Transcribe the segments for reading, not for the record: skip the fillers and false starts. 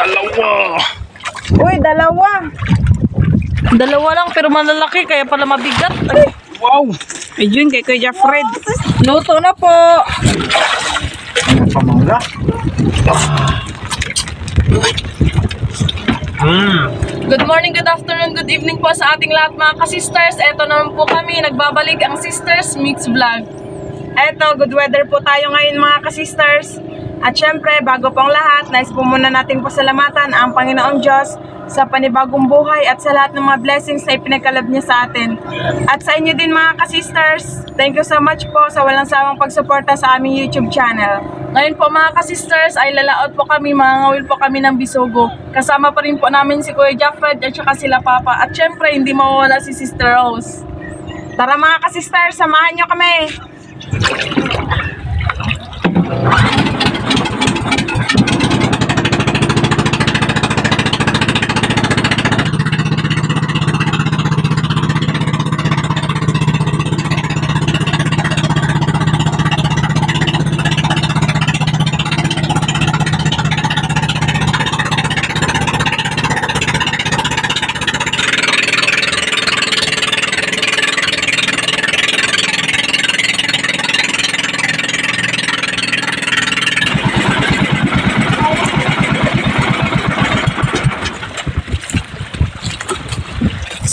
Dalawa. Uy, dalawa. Dalawa lang pero malalaki kaya pala mabigat. Ay. Wow. Ayun, kay Kuya Fred. Luto na po. Pamangga. Good morning, good afternoon, good evening po sa ating lahat mga ka-sisters. Eto naman po kami, nagbabalik ang Sisters Mix Vlog. Eto, good weather po tayo ngayon mga ka-sisters. At syempre, bago pang lahat, nais po muna nating pasalamatan ang Panginoong Diyos sa panibagong buhay at sa lahat ng mga blessings na ipinagkaloob niya sa atin. At sa inyo din mga ka-sisters, thank you so much po sa walang sawang pagsuporta sa aming YouTube channel. Ngayon po mga ka-sisters ay lalaot po kami, mangangawil po kami ng bisogo. Kasama pa rin po namin si Kuya Jaffred at saka sila Papa. At syempre, hindi mawawala si Sister Rose. Tara mga ka-sisters, samahan nyo kami!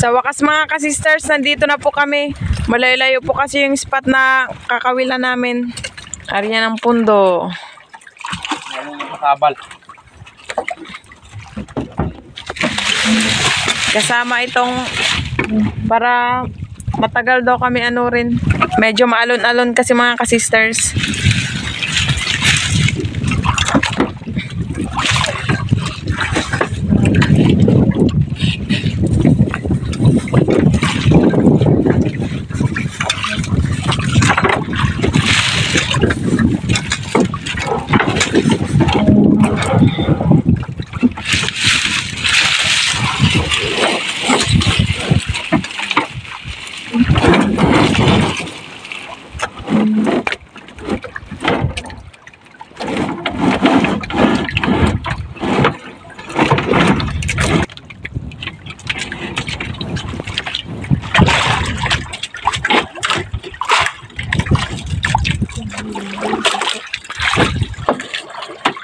Sa wakas mga ka-sisters, nandito na po kami. Malayo-layo po kasi yung spot na kakawilan namin. Ariyan ang pundo. Makabal. Kasama itong para matagal daw kami ano rin. Medyo maalon-alon kasi mga ka-sisters.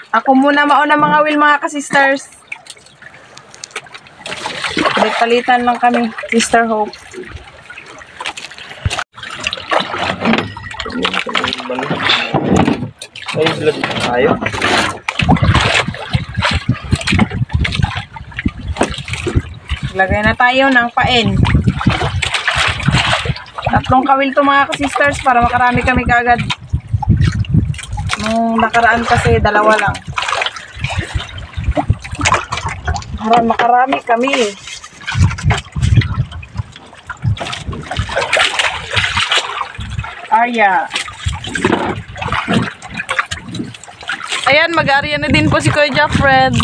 Ako muna mauna mga will mga ka-sisters. Palitan lang kami, Sister Hope. Ay, vlog tayo. Lagay na tayo ng pain. Tatlong kawil to mga ka-sisters para makarami kami kaagad. Nung nakaraan kasi dalawa lang. Para makarami kami. Arya. Ayan, mag-aarya na din po si Kuya Jaffred.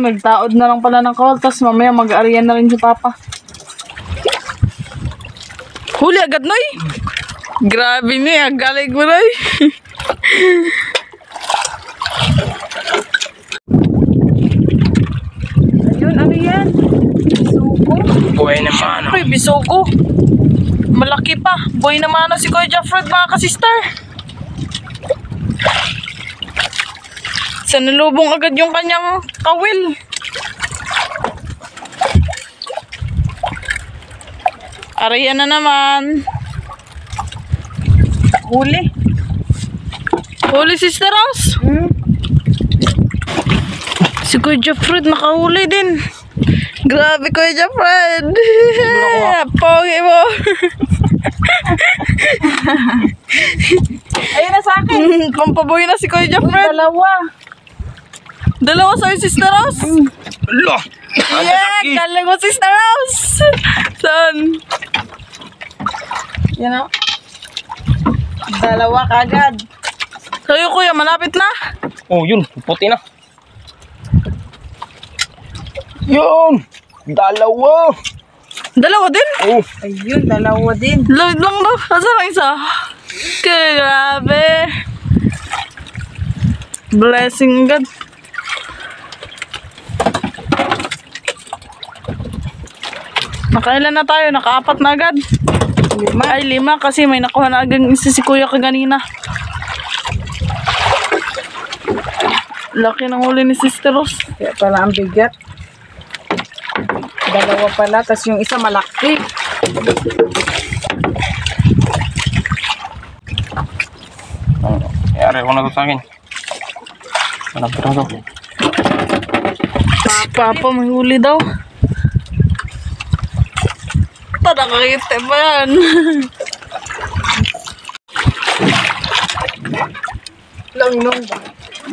Nagtaod na lang pala ng call, tapos mamaya mag-aarya na rin si Papa. Huli agad, Noy! Grabe niya, galing mo, Noy! Ayun, ano yan? Bisugo. Buhay naman. Uy, bisogo. Malaki pa. Boy naman si Kuya Jaffred, mga ka-sister. Sanalubong agad yung kanyang kawil. Arayan na naman. Huli. Huli, Sister Rose. Si Kuya Jaffred nakahuli din. Grabe, Kuya Jaffred. Pogi mo. Ayun na sa akin. Pampaboy na si Kuya Jaffred. Dalawa sa'yo, Sister Rose. Ala! Yeah, galing mo, Sister Rose. Saan? Yan o. Dalawa kagad. Sa'yo, Kuya, malapit na. Oh, yun. Puti na. Yun! Dalawa! Dalawa din? Oh! Ayun, dalawa din. Lawid lang daw. Asa ang isa? Okay, grabe. Blessing God. Nakailan na tayo? Nakaapat na agad. 5 kasi may nakuha na agad si kuya kaganina. Laki ng huli ni Sister Rose. Kaya pala ang bigat. Dalawa pala, tas yung isa malaki. Yari ko na to sa akin. Ano pa to? Papa, may huli daw. Nakakita ba yan?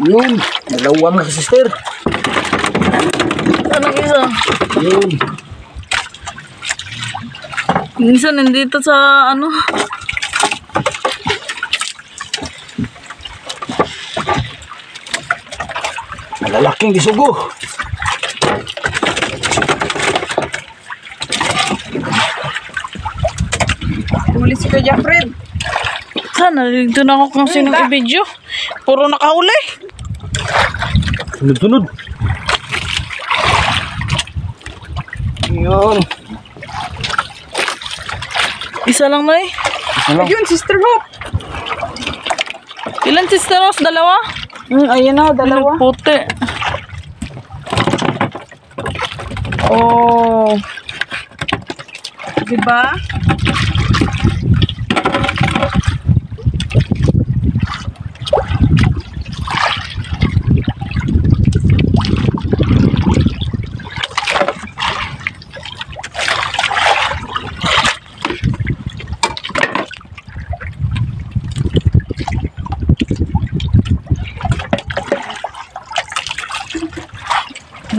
Yun, dalawa mga sister. Anong isa? Yun. Yung isa nandito sa ano? Malalaking bisugo. Huli si Kuya Fred. Sana, dito na ako kung sinong i-video. Puro nakahuli. Sunod-sunod. Yun. Isa lang na eh. Ayun, Sister Hope. Ilan Sister Rose? Dalawa? Ayun na, dalawa. Puti. Oh. Diba?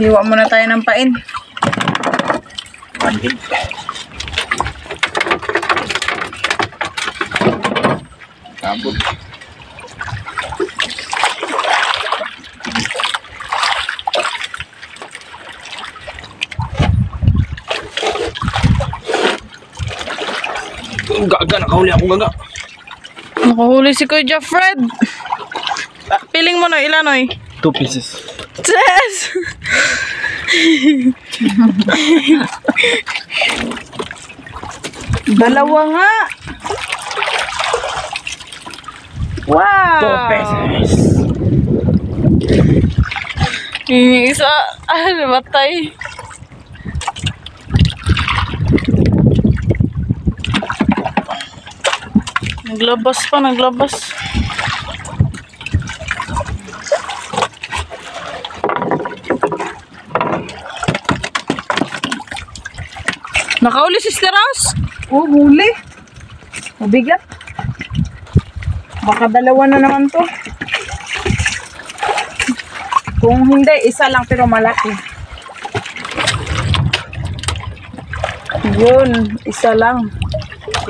Hiwa muna tayo ng pain. Bandit. Kabot. Gaga, nakahuli ako gaga. Nakahuli si Kuya Fred. Piling mo na ilan oy? 2 pieces. Yes! Dalawa nga. Wow! 2 pesos. Yung isa, namatay. Naglabas pa, naglabas. Nakauli si Sister Rose? Oh, huli. Mabigat. Baka dalawa na naman to. Kung hindi, isa lang pero malaki. Yun, isa lang.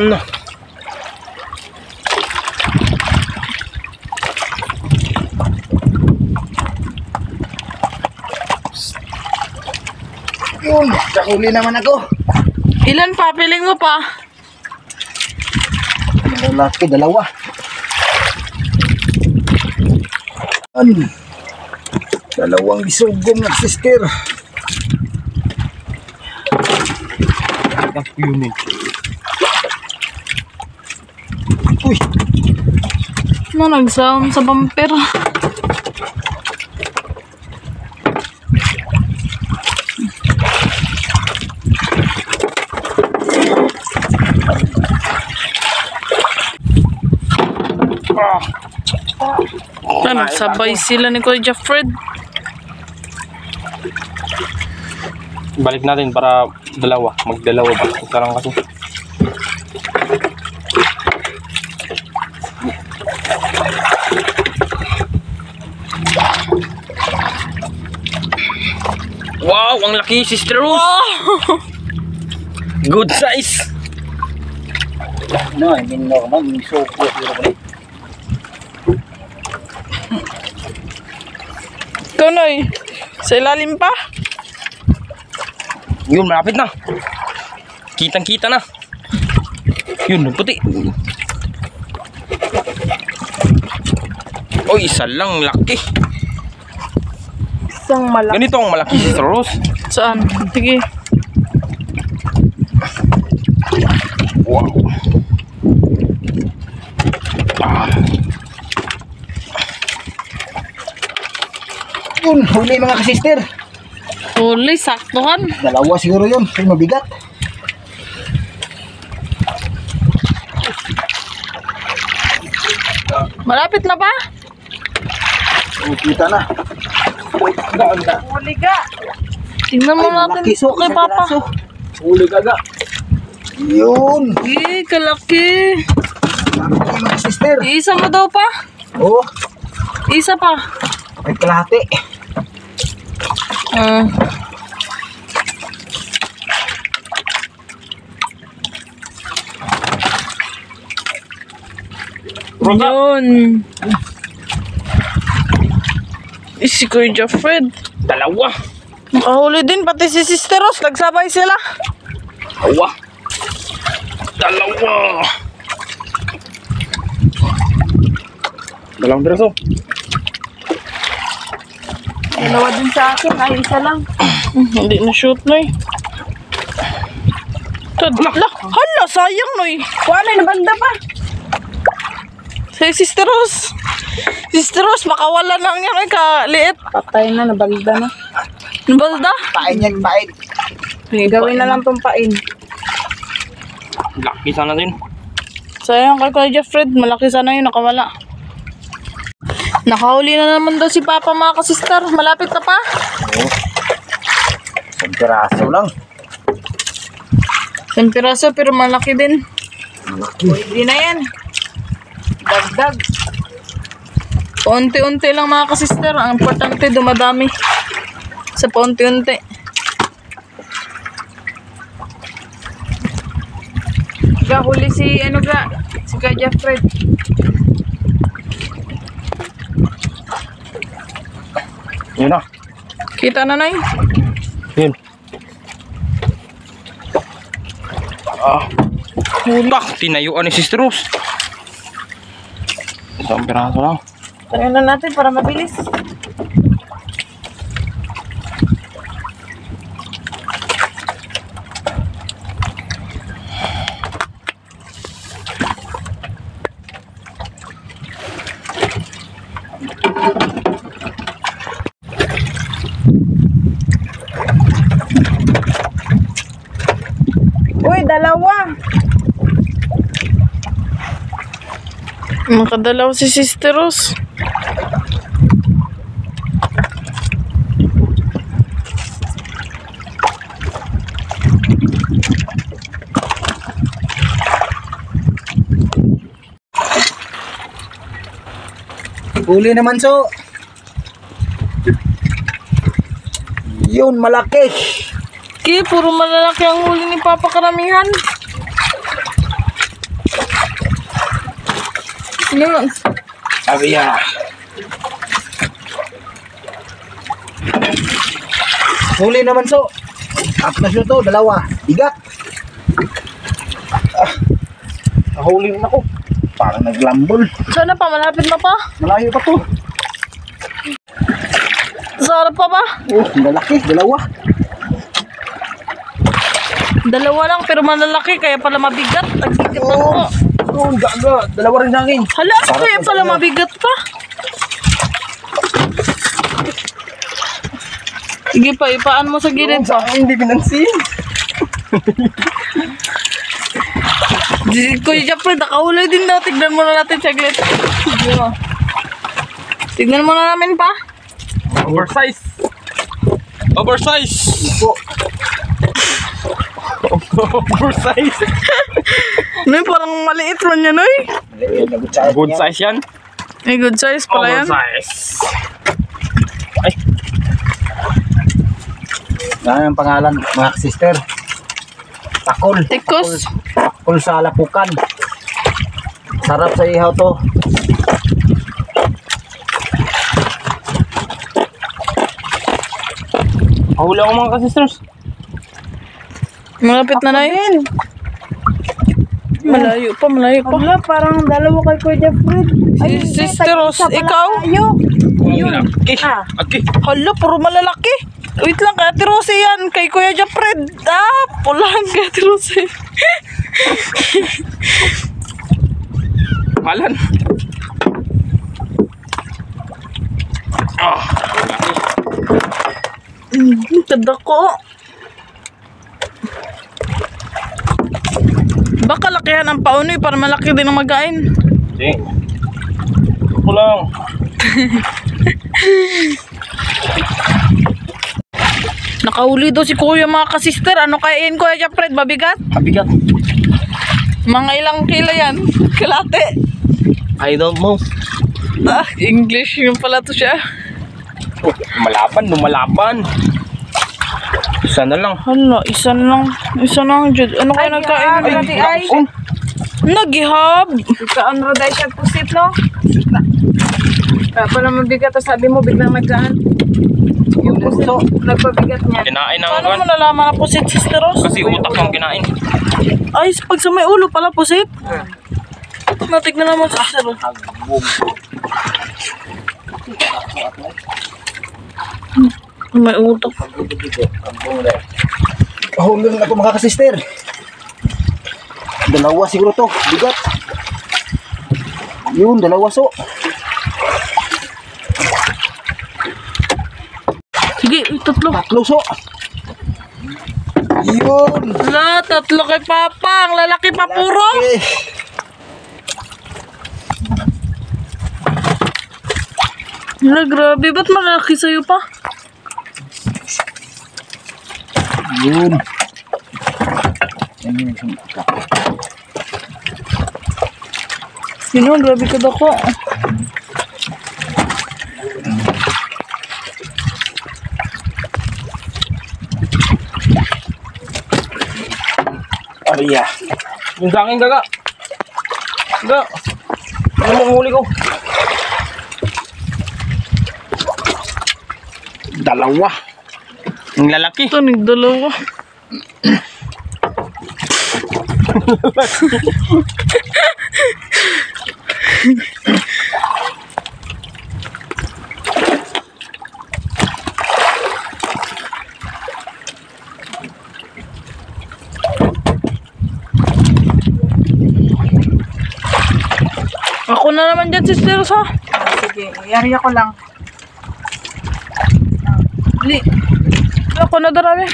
No. Yun, nakahuli naman ako. Ilan pa? Piling mo pa? Lalaki, dalawa. Dalawang bisugong na sister. Yun eh. Uy. Ano, nag-sound sa bumper. Nagsabay sila ni Kuya Fred. Balik natin para dalawa. Magdalawa ba? Isa lang kasi. Wow! Ang laki, Sister Rose! Oh! Good size! No, I mean normal. Yung soko. Ikaw, Noy. Sa ilalim pa? Yun, malapit na. Kitang-kita na. Yun, puti. Oh, isa lang, laki. Isang malaki. Ganito ang malaki, Sister Rose. Saan? Sige. Wow. Ah, Yun, huli mga kasister. Huli, saktuhan. Dalawa siguro yun. Ay, mabigat. Malapit na ba? Kita na. Huli ka. Tingnan mo natin malaki, so, kay isang Papa. piraso. huli gaga. Yun. Kalaki. Malaki mga kasister. Isa mo daw pa? Oh, Isa pa. may kalahati. Ah. Yun. Si Kuya Jeffred. Dalawa. Nakahuli din pati si Sister Rose. Nagsabay sila. Dalawa. Dalawa. Dalawang piraso. Dalawa din sa akin. Ay, isa lang. Hindi na shoot, Noy. Hala, sayang, Noy. Kuha na, nabagda pa. Say, Sister Rose. Sister Rose, makawala lang yan, Noy, kaliit. Patay na, nabagda na. Balda? Pain yan, pain. Gawin na lang tong pain. Laki sana din. Sayang kay Kuya Jeffred, malaki sana yun, nakawala. Nakahuli na naman daw si Papa, mga kasister. Malapit na pa. Isang piraso lang. Isang piraso, pero malaki din. Malaki. Hindi na yan. Dagdag. Paunti-unti lang, mga kasister. Ang importante, dumadami. Sa paunti-unti. Huli si, si Kuya Jeffred. Yun na. Kita na, Noy. Yun. Ah. Hulak. Tinayuan ni Sister Rose. Isang piraso lang. Tayo na natin para mabilis. Uy, dalawa. Nakadalaw si Sister Rose. Huli naman, so. Yun, malaki. Puro malalaki ang huli ni Papa karamihan. Ano yun? Sabi ya. Huli naman, so. Atlas nyo to, dalawa. Bigat. Nahuli rin ako. Parang naglambol. Sana pa, malapit na pa. Malayo pa to. Sa harap pa ba? Oh, malaki, dalawa. Dalawa lang pero malalaki kaya pala mabigat. Nagsikip na po. Oh, gaga. Dalawa rin sa akin. Hala, kaya pala mabigat pa. Sige pa, ipaan mo sa gilid pa. Hindi pinansin. Kuya Jeffrey, nakahuli din daw. Tignan mo na natin saglit. Sige mo. Tignan mo na namin pa. Oversize. Oversize. Oversize. Noy, parang maliit man yan, Noy. Good size yan. May good size pala yan. Oversize. Ay. Yan ang pangalan, mga sister. Takol. Tikos. Takol sa lapukan. Sarap sa ihaw to. Huli ako mga ka-sisters. Malapit na, Noy. malayo pa, malayo pa. Wala, parang dalawa kay Kuya Jeffrey. Si Sister Rose, ikaw? Yun. Ah. Okay. Hala, puro malalaki. Wait lang, kay Ate Rose yan. Kay Kuya Jeffred. Pulahan kay Ate Rose. Halan. Ah. Tada ko. Baka lakihan ang paunoy para malaki din ang magain. Sige. Ako lang. Nakahuli daw si Kuya mga kasister. Ano kain Kuya Jeffred? Mabigat? Mabigat. Mga ilang kilo yan? Kalate? I don't know. English yung pala to siya. Oh, lumalaban. Isa na lang. Hala, isa lang, Jud. Ano kayo nagkain? Ay, Nagihab. ikaon ro dahil siya pusit, no? Kaya pala mabigat, sabi mo, biglang nagkaan. Yung pusit, nagpabigat niya. Kinain ang Paano mo nalaman na pusit, Sister Rose? Kasi utak ang kinain. Ay, pag sa may ulo pala pusit. Natignan naman, Sister Rose. May utak. Pahuli na ako mga kasister. Dalawa siguro to. Bigat. Yun, dalawa so. Sige, tatlo. Tatlo so. Yun. Wala, tatlo kay Papa. Ang lalaki pa puro. Eh. Wala, grabe. Ba't malaki sa'yo pa? Yun. Sino, grabe ka dako. Ariya. Yung sa akin, gaga. Gaga. Ano mo huli ko? Dalawa. Ang lalaki. Ito, nagdalawa. Ako na naman dyan, Sister Rose, ha? Sige, yari ako lang. Li. Ako na darami.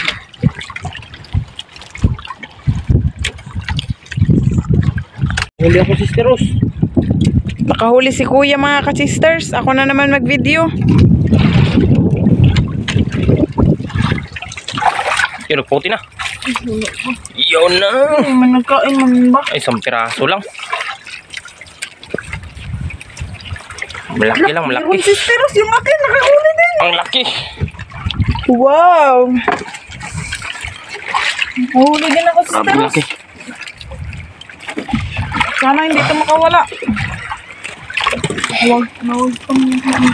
Huli ako, Sister Rose. Nakahuli si Kuya mga ka-sisters. Ako na naman mag-video. Yun, nagputi na. Yun na. Ay, man nagkain man ba? Ay, isang piraso lang. Malaki lang, Yung malaki. Sister Rose, yung akin, nakahuli din. Ang laki. Wow! Nahuli din ako, Sister Grabe Rose. laki. Sana hindi ka makawala. Huwag kang...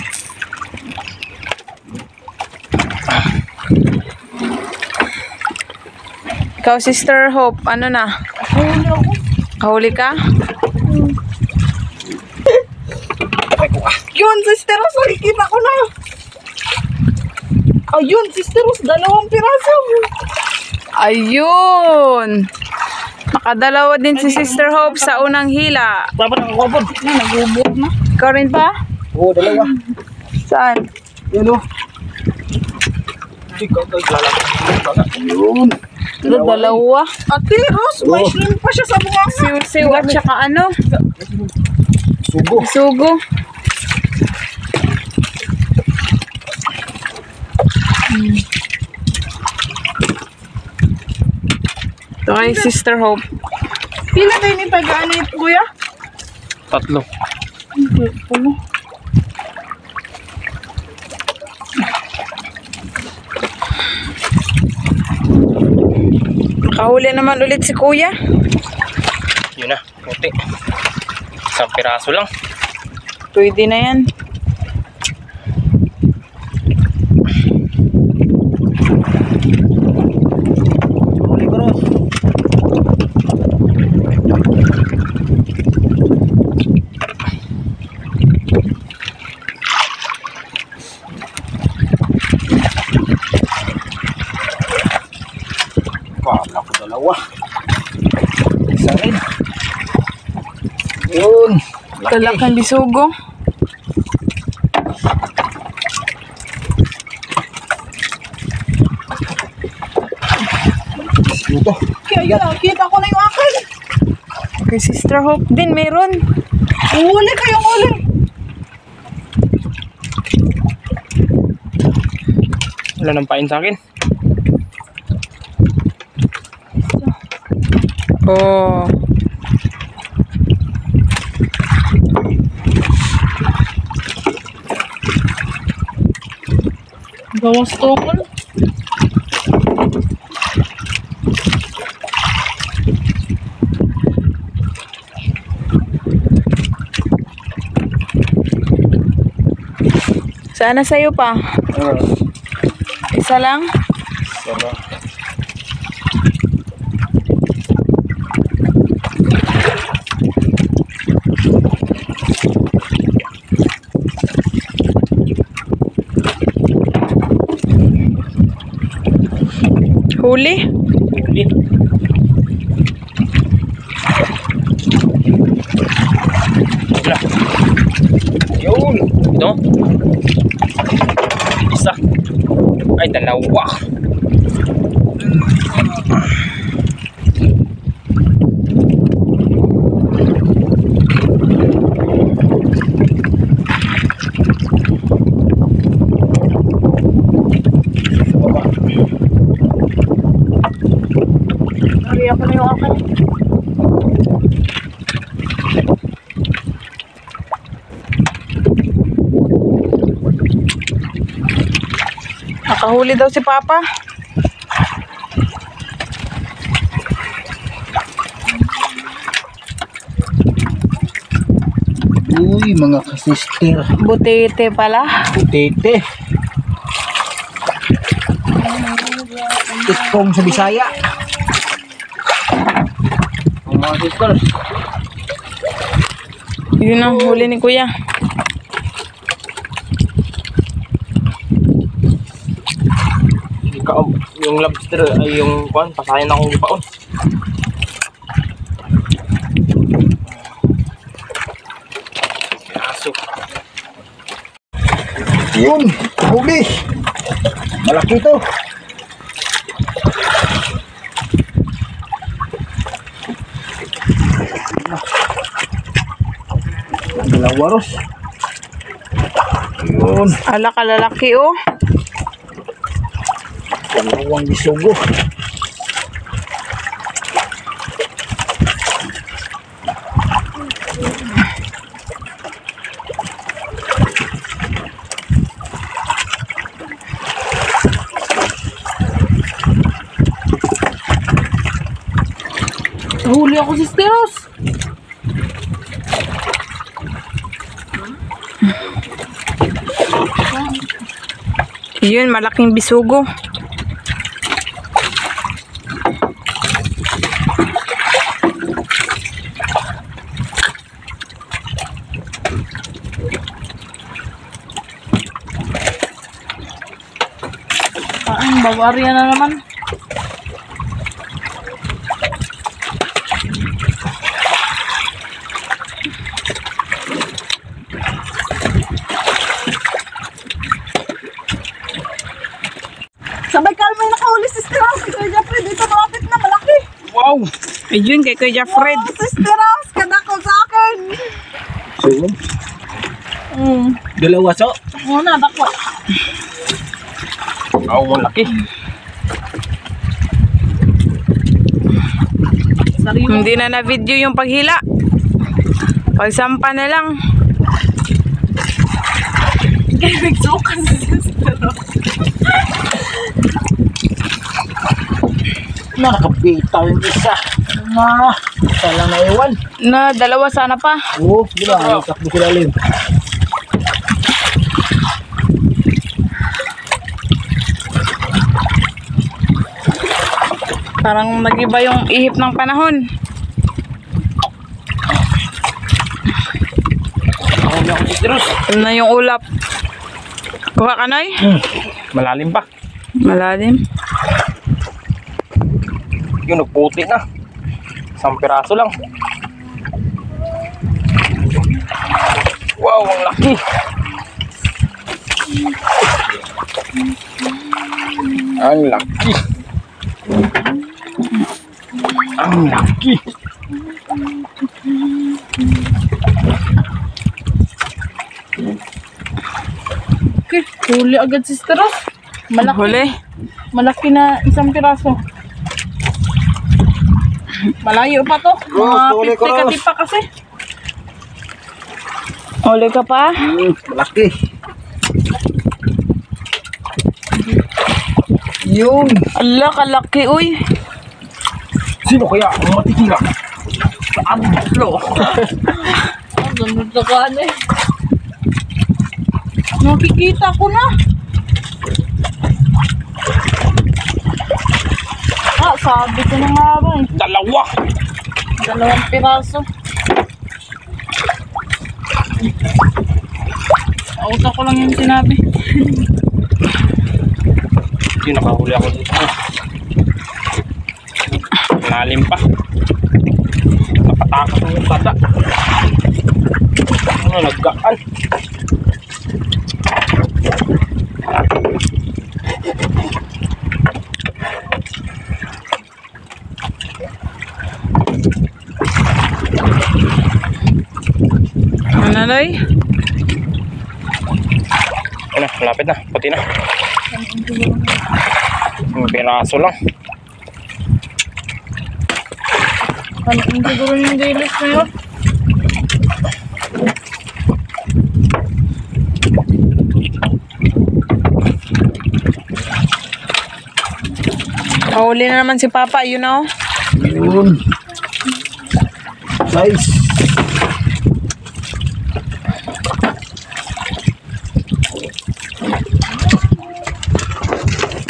Ikaw, Sister Hope, ano na? Nahuli ako. Kahuli ka? Yun, Sister Rose, nakikita ko na. Ayun, Sister Rose, 2 piraso. Ayun! Nakadalawa din si Sister Hope sa unang hila. Dapat nakakabod. Nagubog na. Ikaw rin pa? Oo, dalawa. Saan? Yun o. Yun. Dalawa. Ate Rose, may Oh. shrimp pa siya sa bunga. Siw-siw at saka ano? Sugo. Sugo. Ito kay Sister Hope. Pila tayo ni taga-anit, kuya? 3. Hindi, ano? Nakahuli naman ulit si Kuya. Yun na, puti. Isang piraso lang. Pwede na yan. Huli ko, Ros. Yun. Lalaking bisugo. Ito. Kita ko na yung akin. Okay, Sister Hope din meron. Uli kayong uli. Wala nang pain sa akin. Oh. Gawas tungkol. Sana sa'yo pa. Isa lang? Huli? Huli. Wala. Yun. Ito. Isa. Ay, dalawa. Nariya ko na yung akin. Nakahuli daw si Papa. Uy, mga kasister. Butete pala. Putete. Itkong sa Bisaya. Mga sisters. Yun ang huli ni Kuya. Ikaw, yung lobster ay yung kuan, pasayan akong ipaon. Aso. Yun, huli. Malaki to. Dalawa ros. Yun, Ala kalalaki oh. dalawang bisugo. Huli ako si Steros. Yun, malaking bisugo. Ang Bavaria na naman. Sabay kalma yung nakahuli si Steros. Kaya Jeffrey, dito malapit na, malaki. Wow! Ayun, kay Kuya Fred. Oh, si Steros, kadako sa akin. So, dalawa so. Muna, dako. Wow, ang laki. Sarili. Hindi na na-video yung paghila. Pagsampa na lang. Kaya nagsukan si Steros. Nakabitaw yung isa. Isa lang na iwan. Na, dalawa sana pa. Oo, di ba? Ay, takbo sila rin. Parang nag-iba yung ihip ng panahon. Huli ako sisters. Yun na yung ulap. Kuha ka, Noy? Malalim pa. Malalim. Yun, nagputi na. Isang piraso lang. Wow, ang laki. Ang laki. Ang laki. Okay, huli agad Sister Rose. Malaki. Huli. Malaki na isang piraso. Malayo pa to. Mga huli ko, 50 Rose. katipa kasi. Huli ka pa? Malaki. Yun. Ala, kalaki, uy. Sino kaya ang matitira? Ablo. Ang ganda na ka eh. Nakikita ko na. Sabi ko na nga ba eh. Dalawa. 2 piraso. Auto ko lang yung sinabi. Hindi, nakahuli ako dito. Malalim pa. Napatakas mo yung bata. Ano, naggaan. Ano, Loy? Ano, malapit na. Puti na. Ang piraso lang. Ano yung siguro yung dailies na yun? Huli na naman si Papa, you know? Yun. Guys.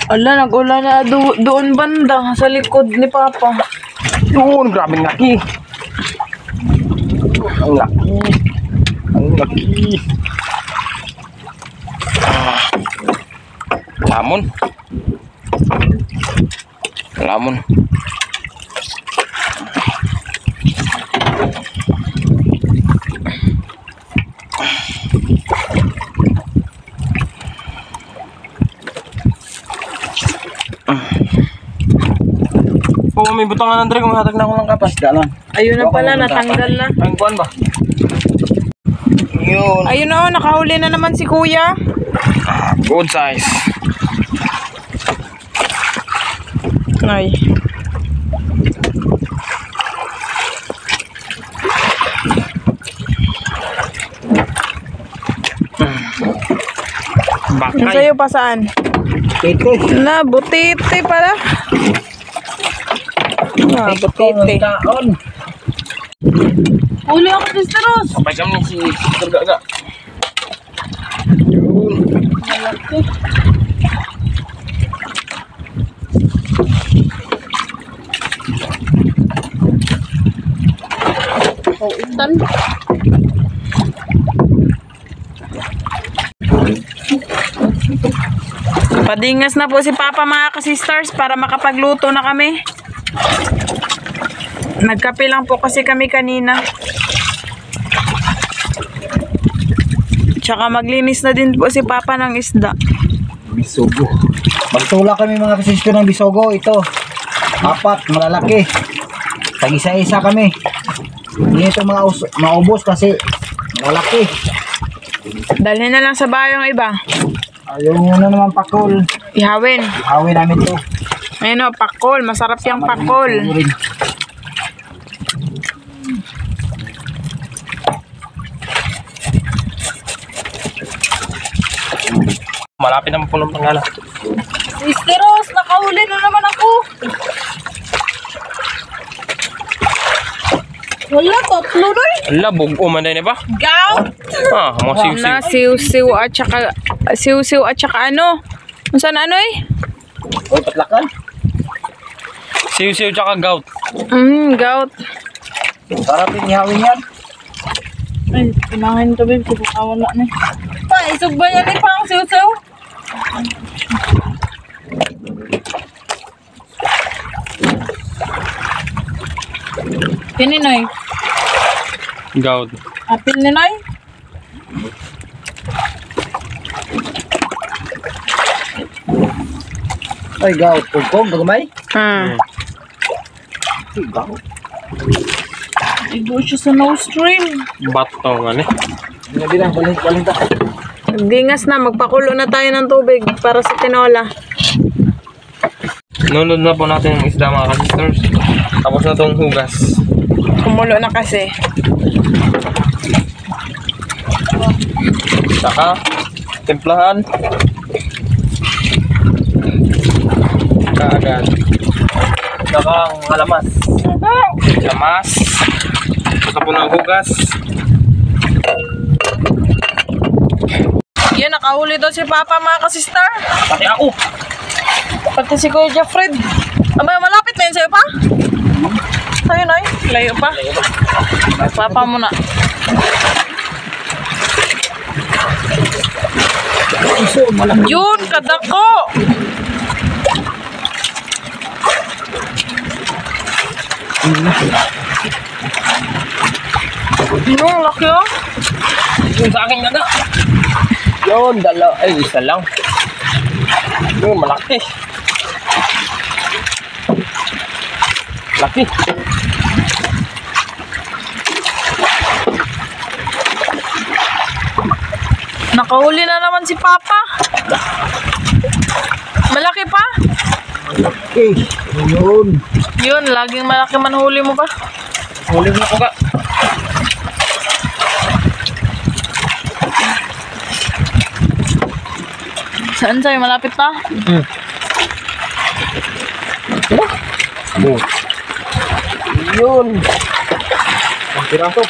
Ala, nag-ulan na doon banda, sa likod ni Papa. Yun, grabe laki. Ang laki. Ang laki. Lamon. Lamon. Oo, may butangan ng Andre, kumahatag na ako ng kapas. Dalan. Ayun na pala, natanggal na. Ang kuwan ba? Yun. Ayun na, nakahuli na naman si Kuya. Good size. Ay. Yung Bakay. sa'yo pa saan? Tete. Na, butite pala. Ah, butite. Taon. Huli ako Sister Rose. Sabay kami si Sister Gaga. Yun. Malaki. Pautan. Padingas na po si Papa mga kasisters para makapagluto na kami. Nagkape lang po kasi kami kanina. Tsaka maglinis na din po si Papa ng isda. Bisogo. Magtula kami mga kasisto ng bisogo. Ito. 4, malalaki. Tag-isa-isa kami. Hindi ito maubos kasi malalaki. Dalhin na lang sa bahay yung iba. Ayaw nyo na naman pakol. Ihawin. Ihawin namin to. Ayun o, pakol. Masarap yung pakol. Malapit naman po ng pangala. Sister Rose, nakahuli na naman ako. Wala, 3 na eh. Ala, bugo man din ba? Gout. Ah, mga siw-siw. Na, siw-siw at saka ano? Saan ano eh? Uy, patlakan. Siw-siw tsaka gout. Gout. Sarap yung ihawin yan. Ay, pinahin to babe, sibukawan na na. Pa, isugba yan eh, pang siw-siw. Kininoy, Gout. apil ni Noy. Ay, gawat pugkong, kagamay. Ay, gawat. Igo siya sa nose stream. Bato nga ni. Hindi lang, balik ta. Dingas na, magpakulo na tayo ng tubig para sa tinola. Nunod na po natin yung isda mga ka-sisters. Tapos na tong hugas. Kumulo na kasi. Saka, timplahan. Kaagad. Saka ang halamas. Lamas. Saka po ng hugas. Yan, nakahuli daw si Papa mga ka-sister. Pati ako. Pati si Kuya Jeffred. Aba, malapit na yun sa'yo pa? Sa'yo na yun? Layo pa? Papa mo na. Iso, malaki. Yun, kadako! Yung laki oh. Yung sa akin na. Yun, ay isa lang. Yung malaki. Laki. Nakahuli na naman si Papa. Malaki pa? Okay, yun. Yun, laging malaki man huli mo pa. Huli mo ko ka. Saan sa'yo? Malapit na? Yun. Ang piraso.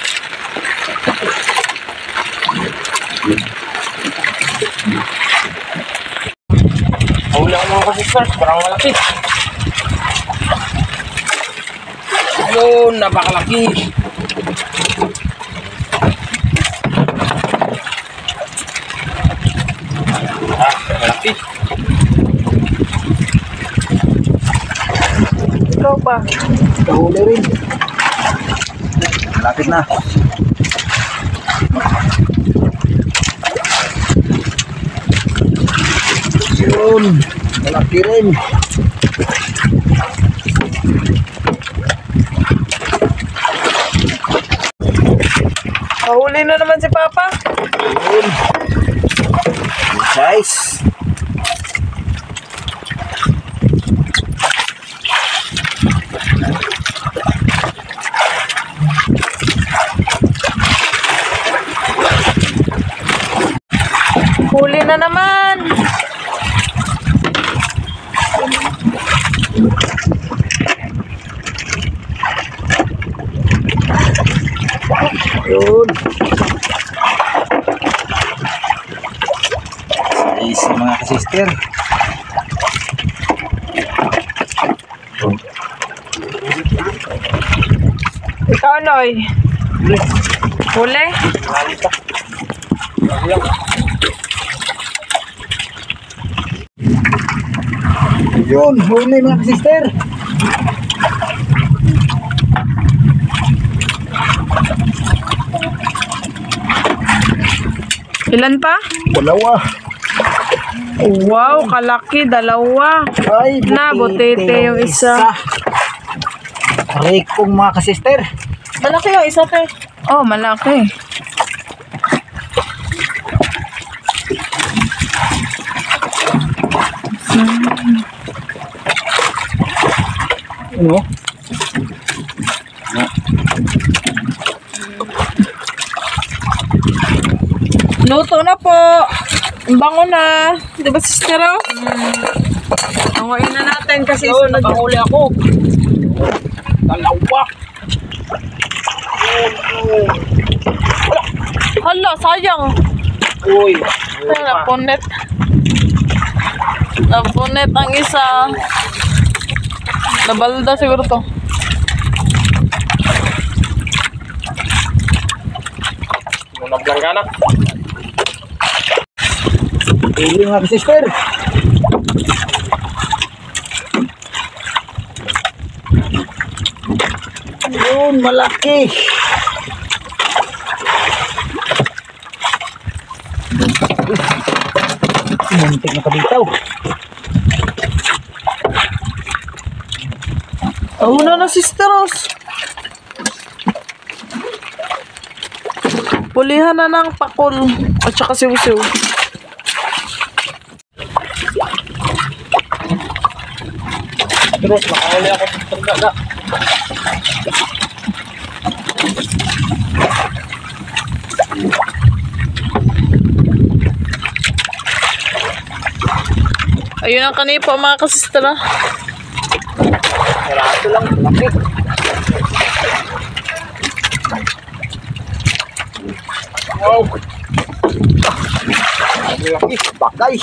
Huli ako mga ka-sisters. Parang malaki. Yun, napakalaki. Malaki. Ikaw pa. Kahuli rin. Malapit na. Yun, malaki rin. Kahuli na naman si Papa. Yun. Size. Huli na naman. Yun. Size mga ka-sister. Ikaw, Noy. Huli? Yun, huli mga ka-sister. Ilan pa? Dalawa. Wow, kalaki, dalawa. Ay, Na, butete yung isa. Rekong mga ka-sister. Malaki yung isa pe. Oh, malaki. Ano? Luto na po. Bango na. Di ba, sister? Bangoin na natin kasi Yun, nakahuli ako. Dalawa. Hala, sayang. Uy. Ay, napunet. Napunet ang isa. Nabalda siguro to. Muna blanggana. Huli mga ka-sister. Yun, malaki. Muntik na kabitaw. Una na, Sister Rose. Pulihan na ng pakol at saka siw-siw. Terus, makahuli ako sa pagdaga. Ayun ang kanipo mga ka-sister. Karato lang, laki. Wow. Laki, bakay.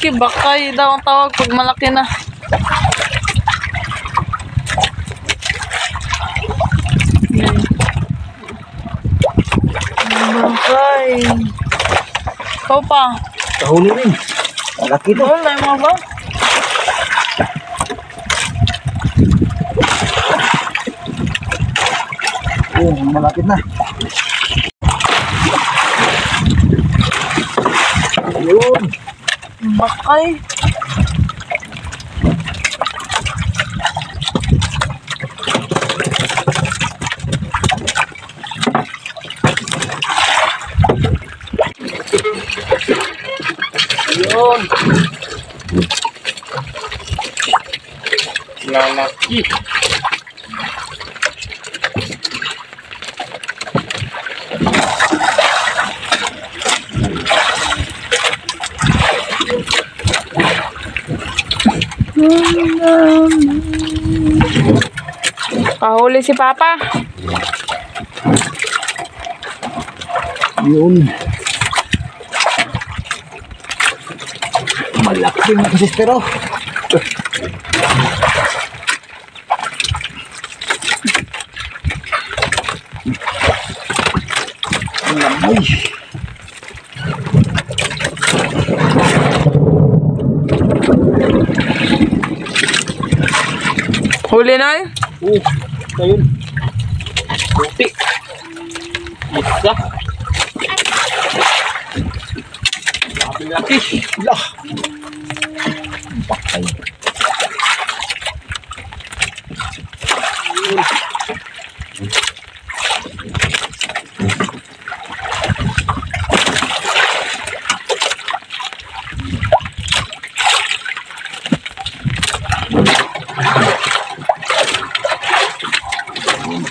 Bakay daw ang tawag pag malaki na. Bakay. Ikaw pa. Kahuli rin. Laki to. Wala mo ba? Malapit na. Yun. Bakay. Yun. Lalaki. Kahuli si Papa. Yun. Malaki mga ka-sister, oh. Ang lamay. Huli na eh. Ayun. Buti. Isa. Laki. Lah. Bakay.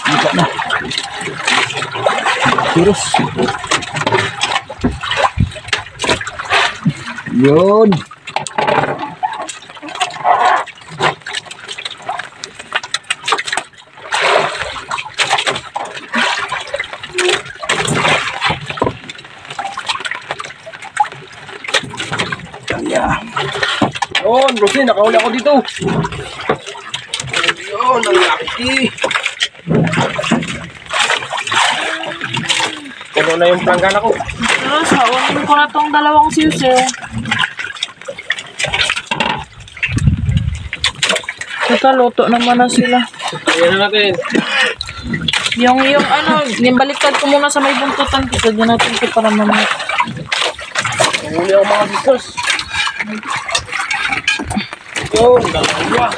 Bisa na. Terus. Yun. Kaya. Yun, Rosie, nakahuli ako dito. Yun, ang laki. Puno na yung planggana ko. Pero saunin ko na tong dalawang siwsiw. Luto naman na sila. Ayan na natin. Yung ano, baliktad ko muna sa may buntutan ko. Diyan natin ito para mamaya. Nahuli ako mga sisters. Yun, dalawa.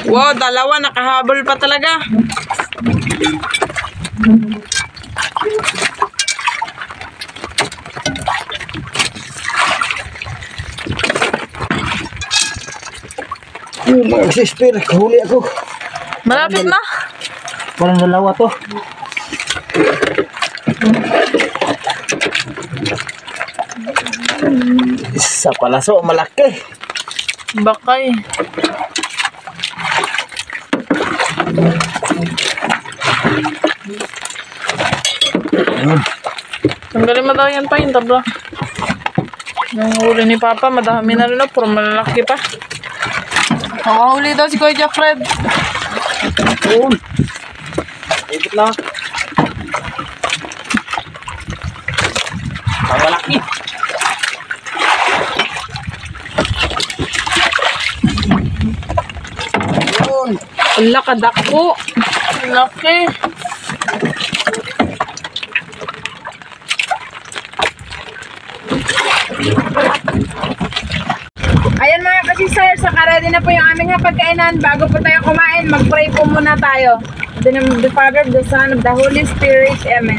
Wow, dalawa. Nakahabol pa talaga. Yun mga sister, kahuli ako. Malapit na. Parang dalawa to. Isa pala, so malaki. Bakay. Tanggalin mo daw yan pa yung tabla. Yung huli ni Papa, madami na rin. Puro malalaki pa. Nakahuli daw si Kuya Jeffred. Yun. Ikot na. Ang malaki. Yun. Ala, kadako. Laki. ready na po yung aming hapagkainan. Bago po tayo kumain, mag-pray po muna tayo. In the name of the Father, the Son, of the Holy Spirit. Amen.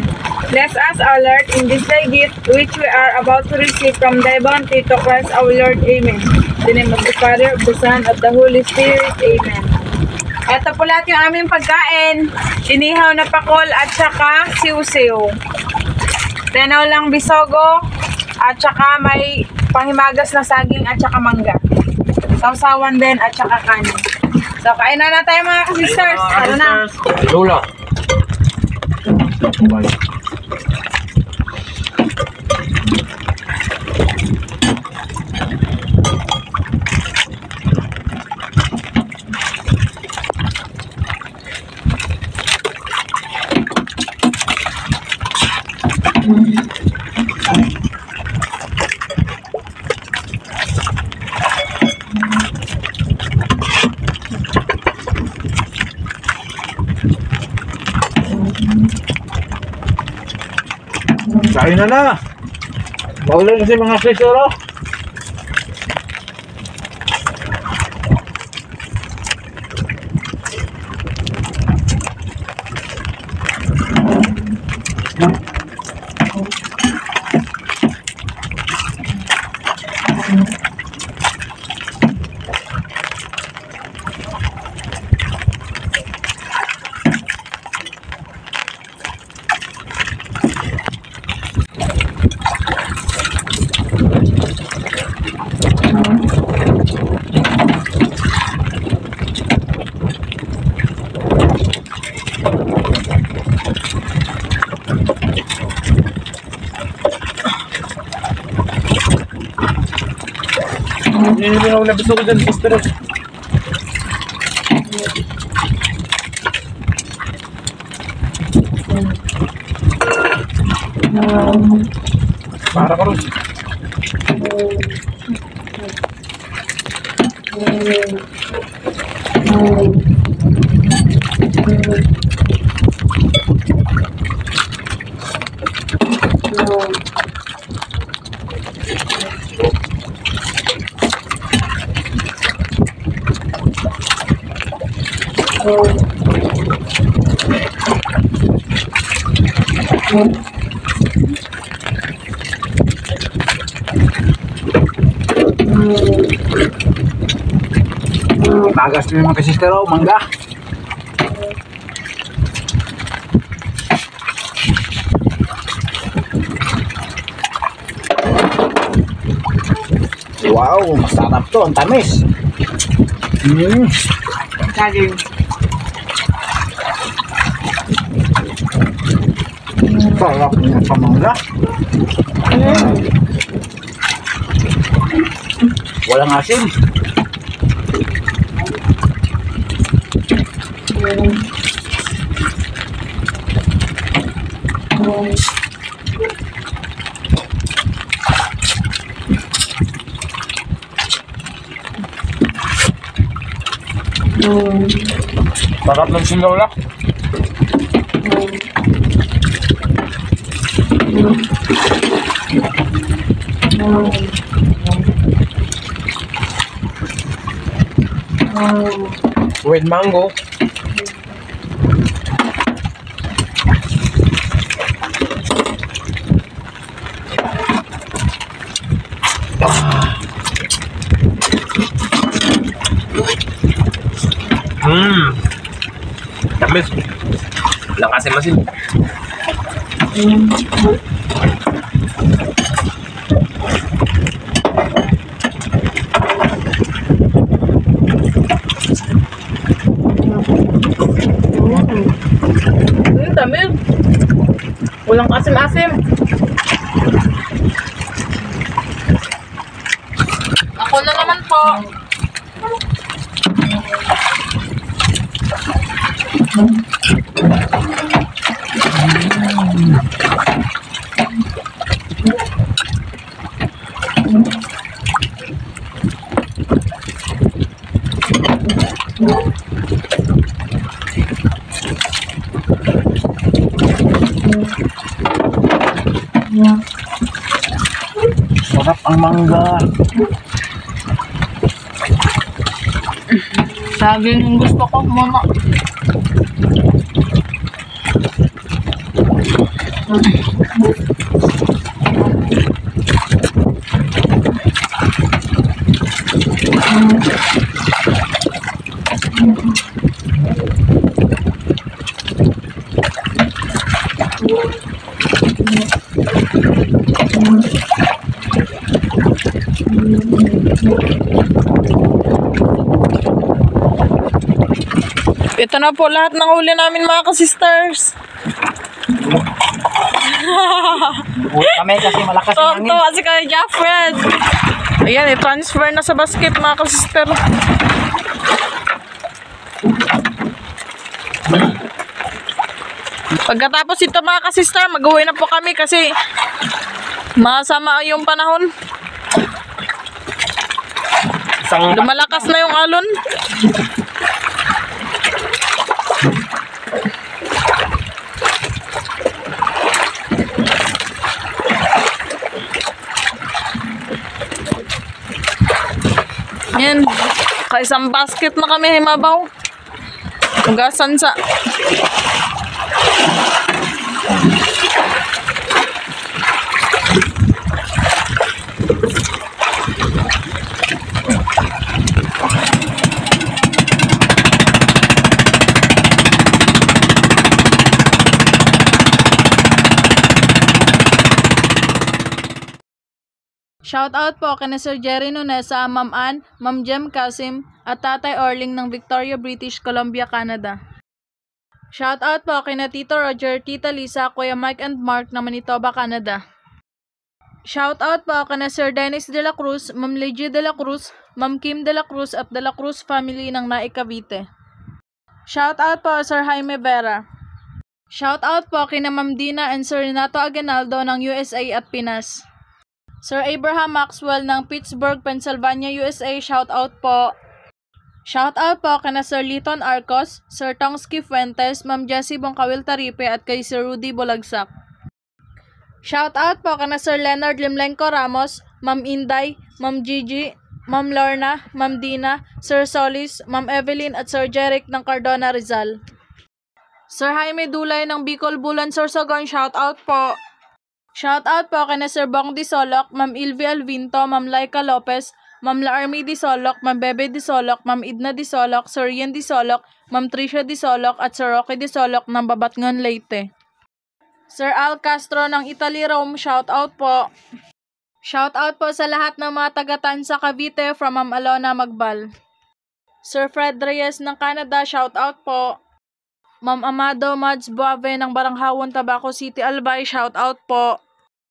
Bless us, our Lord, in this thy gift, which we are about to receive from thy bounty to Christ our Lord. Amen. In the name of the Father, of the Son, of the Holy Spirit. Amen. Ito po lahat yung aming pagkain. Inihaw na pakol at saka siw-siw. Tenaw lang bisogo at saka may panghimagas na saging at saka mangga. Sausawan din at saka kanin. So, kain na tayo mga ka-sisters. Tara na. Lola. Kain na. Bawal kasi mga sister, oh. Hindi mo na nabisog dyan, sister. Para ka rin. Tagas din mga sister, oh, mangga. Wow, masarap to, ang tamis. Saging. Sarap niya sa mangga. Walang asin. Sarap ng sinola. With mango. Tamis. Walang asin-asin. Tamis. Walang asim-asim. Ako na naman po. Sarap ang mangga. Saging yung gusto ko muna. Ito na po lahat ng huli namin mga ka-sisters. Kami kasi malakas yung hangin. Tuwa si Kuya Jaffred. Ayan, i-transfer na sa basket mga ka-sister. Pagkatapos ito mga ka-sister, mag-uwi na po kami kasi masama yung panahon. Lumalakas na yung alon. Yan, kaisang basket na kami himabaw. Hugasan sa shout out po kina Sir Jerry Nunesa, Ma'am Ann, Ma'am Jem Kasim, at Tatay Orling ng Victoria, British Columbia, Canada. Shout out po kina Tito Roger, Tita Lisa, Kuya Mike and Mark ng Manitoba, Canada. Shout out po kina Sir Dennis de la Cruz, Ma'am Legie de la Cruz, Ma'am Kim de la Cruz at de la Cruz family ng Naik, Cavite. Shout out po Sir Jaime Vera. Shout out po kina Ma'am Dina and Sir Renato Aguinaldo ng USA at Pinas. Sir Abraham Maxwell ng Pittsburgh, Pennsylvania, USA, shout out po. Shout out po kina Sir Liton Arcos, Sir Tongski Fuentes, Ma'am Jessie Bongkawil Taripe at kay Sir Rudy Bolagsak. Shout out po kina Sir Leonard Limlenko Ramos, Ma'am Inday, Ma'am Gigi, Ma'am Lorna, Ma'am Dina, Sir Solis, Ma'am Evelyn at Sir Jeric ng Cardona, Rizal. Sir Jaime Dulay ng Bicol, Bulan, Sorsogon, shout out po. Shout out po kina Sir Bong Disolok, Ma'am Ilvi Alvinto, Ma'am Laika Lopez, Ma'am Laarmi Disolok, Ma'am Bebe Disolok, Ma'am Idna Disolok, Sir Ian Disolok, Ma'am Tricia Disolok at Sir Rocky Disolok ng Babatngan, Leyte. Sir Al Castro ng Italy, Rome, shout out po. Shout out po sa lahat ng mga taga-Tansa, Cavite from Ma'am Alona Magbal. Sir Fred Reyes ng Canada, shout out po. Ma'am Amado Mads Buave ng Baranghawon, Tabaco City, Albay, shout out po.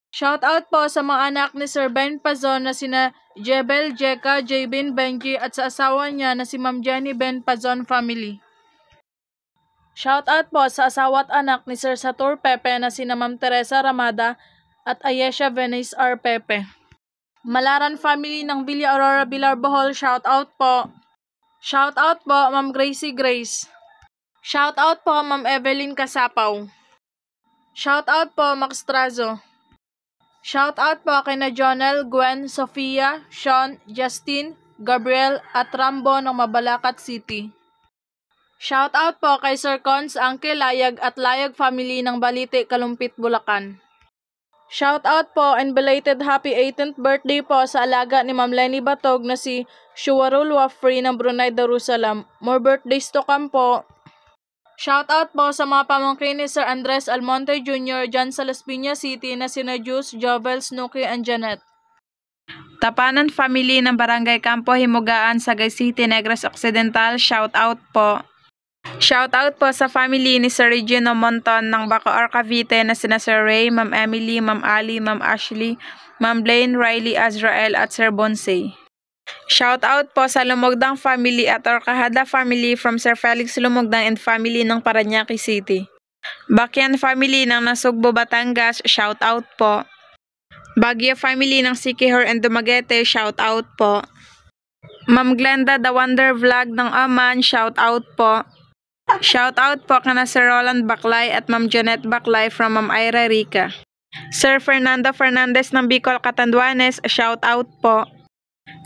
Shout out po sa mga anak ni Sir Ben Pazon na sina Jebel, Jeka, Jabin, Benji at sa asawa niya na si Ma'am Jenny Ben Pazon family. Shout out po sa asawa at anak ni Sir Satur Pepe na sina Ma'am Teresa Ramada at Ayesha Venice R. Pepe. Malaran family ng Villa Aurora, Bilar, Bohol, shout out po. Shout out po Ma'am Gracie Grace. Shout out po Ma'am Evelyn Kasapaw. Shout out po Max Trazo. Shout out po kina Jonel, Gwen, Sofia, Sean, Justin, Gabriel at Rambo ng Mabalacat City. Shout out po kay Sir Cons, Uncle Layag at Layag family ng Balite, Kalumpit, Bulacan. Shout out po and belated happy 18th birthday po sa alaga ni Ma'am Lenny Batog na si Shuwarul Wafri ng Brunei, Darussalam. More birthdays to come po. Shout out po sa mga pamangkin ni Sir Andres Almonte Jr. dyan sa Las Piñas City na sina Juice, Jovel, Snooki, and Janet. Tapanan family ng Barangay Campo Himugaan, Sagay City, Negros Occidental, shout out po. Shout out po sa family ni Sir Regino Monton ng Bacoor, Cavite na sina Sir Ray, Ma'am Emily, Ma'am Ali, Ma'am Ashley, Ma'am Blaine, Riley, Azrael at Sir Bonsay. Shout out po sa Lumogdang family at Orcahada family from Sir Felix Lumogdang and family ng Parañaque City. Bakyan family ng Nasugbo, Batangas, shout out po. Baguio family ng Sikihor and Dumaguete, shout out po. Ma'am Glenda The Wonder Vlog ng Aman, shout out po. Shout out po kana Sir Roland Baclay at Ma'am Janet Baclay from Ma'am Ira Rica. Sir Fernando Fernandez ng Bicol, Catanduanes, shout out po.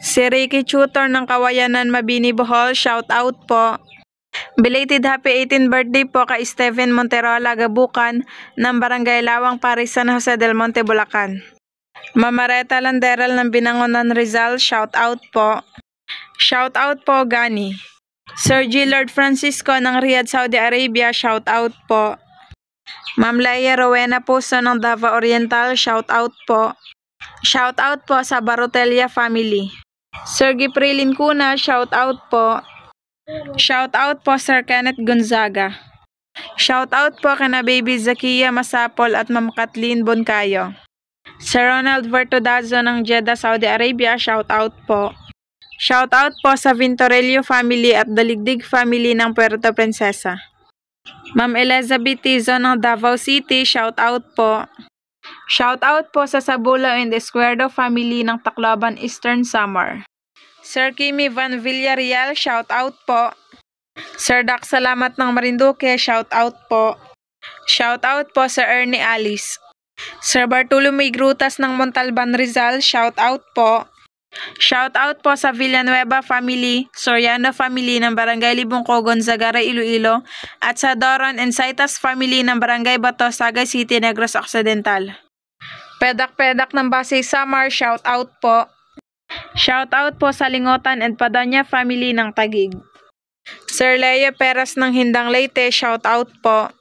Si Ricky Tutor ng Kawayanan, Mabini, Bohol, shout out po. Belated happy 18th birthday po kay Steven Monterola Gabucan ng Barangay Lawang, Paris, San Jose del Monte, Bulacan. Mamareta Landeral ng Binangonan, Rizal, shout out po. Shout out po Gani. Sir G. Lord Francisco ng Riyadh, Saudi Arabia, shout out po. Ma'am Leia Rowena Puso ng Davao Oriental, shout out po. Shout out po sa Barotelia family. Sir Giprilin Cuna, shout out po. Shout out po Sir Kenneth Gonzaga. Shout out po kana Baby Zakia Masapol at Ma'am Kathleen Boncayo. Sir Ronald Vertodazo ng Jeddah, Saudi Arabia, shout out po. Shout out po sa Vintorello family at Daligdig family ng Puerto Princesa. Ma'am Elizabeth Tizo ng Davao City, shout out po. Shout out po sa Sabula and Escuerdo family ng Tacloban, Eastern Samar. Sir Kimi Van Villarreal, shout out po. Sir Dak Salamat ng Marinduque, shout out po. Shout out po sa Ernie Alice. Sir Bartolome Grutas ng Montalban, Rizal, shout out po. Shout out po sa Villanueva family, Soriano family ng Barangay Libungco, Gonzagara, Iloilo, at sa Doron and Saitas family ng Barangay Bato, Sagay City, Negros Occidental. Pedak-pedak ng Basay Samar, shout out po. Shout out po sa Lingotan and Padanya family ng Taguig. Sir Leo Perez ng Hindang Leyte, shout out po.